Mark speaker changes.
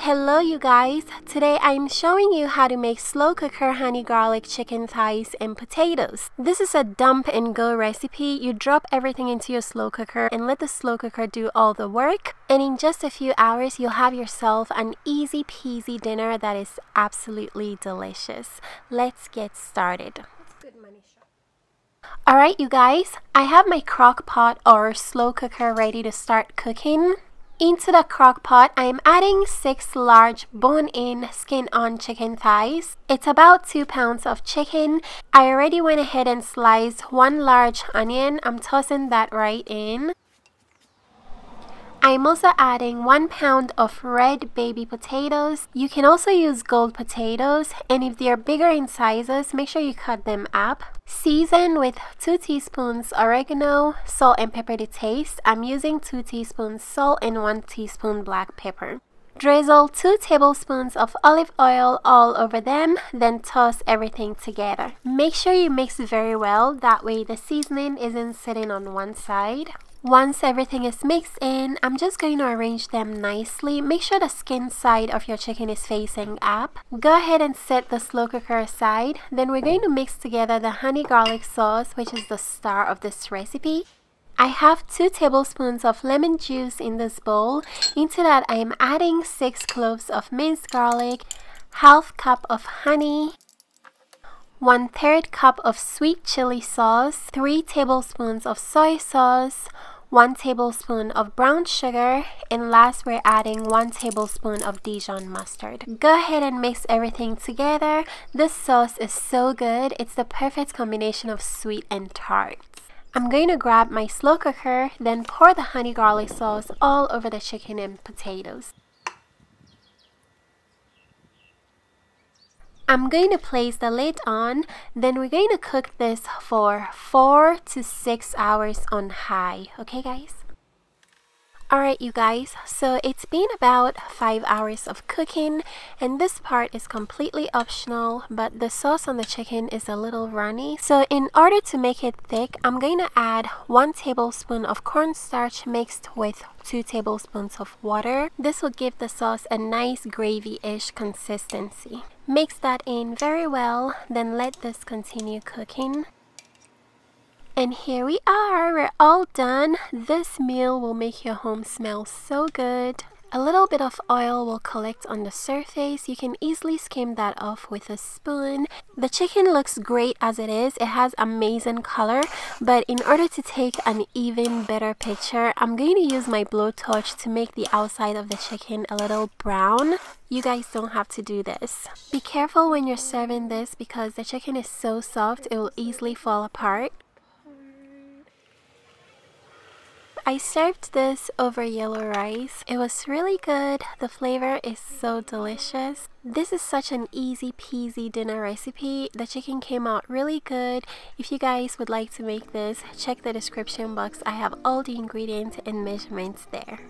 Speaker 1: Hello you guys, today I'm showing you how to make slow cooker honey garlic chicken thighs and potatoes. This is a dump and go recipe. You drop everything into your slow cooker and let the slow cooker do all the work, and in just a few hours you'll have yourself an easy peasy dinner that is absolutely delicious. Let's get started. Alright you guys, I have my crock pot or slow cooker ready to start cooking. Into the crock pot, I am adding 6 large bone-in, skin-on chicken thighs. It's about 2 pounds of chicken. I already went ahead and sliced 1 large onion. I'm tossing that right in. I'm also adding 1 pound of red baby potatoes. You can also use gold potatoes, and if they are bigger in sizes, make sure you cut them up. Season with 2 teaspoons oregano, salt and pepper to taste. I'm using 2 teaspoons salt and 1 teaspoon black pepper. Drizzle 2 tablespoons of olive oil all over them, then toss everything together. Make sure you mix very well, that way the seasoning isn't sitting on one side. Once everything is mixed in, I'm just going to arrange them nicely. Make sure the skin side of your chicken is facing up. Go ahead and set the slow cooker aside. Then we're going to mix together the honey garlic sauce, which is the star of this recipe. I have 2 tablespoons of lemon juice in this bowl. Into that I am adding 6 cloves of minced garlic, ½ cup of honey, 1/3 cup of sweet chili sauce, 3 tablespoons of soy sauce, 1 tablespoon of brown sugar, and last we're adding 1 tablespoon of Dijon mustard. Go ahead and mix everything together. This sauce is so good. It's the perfect combination of sweet and tart. I'm going to grab my slow cooker, then pour the honey garlic sauce all over the chicken and potatoes. I'm going to place the lid on, then we're going to cook this for 4 to 6 hours on high. Okay guys? Alright you guys, so it's been about 5 hours of cooking, and this part is completely optional, but the sauce on the chicken is a little runny. So in order to make it thick, I'm going to add 1 tablespoon of cornstarch mixed with 2 tablespoons of water. This will give the sauce a nice gravy-ish consistency. Mix that in very well, then let this continue cooking. And here we are, we're all done. This meal will make your home smell so good. A little bit of oil will collect on the surface. You can easily skim that off with a spoon. The chicken looks great as it is. It has amazing color, but in order to take an even better picture, I'm going to use my blowtorch to make the outside of the chicken a little brown. You guys don't have to do this. Be careful when you're serving this because the chicken is so soft, it will easily fall apart. I served this over yellow rice. It was really good. The flavor is so delicious. This is such an easy peasy dinner recipe. The chicken came out really good. If you guys would like to make this, check the description box. I have all the ingredients and measurements there.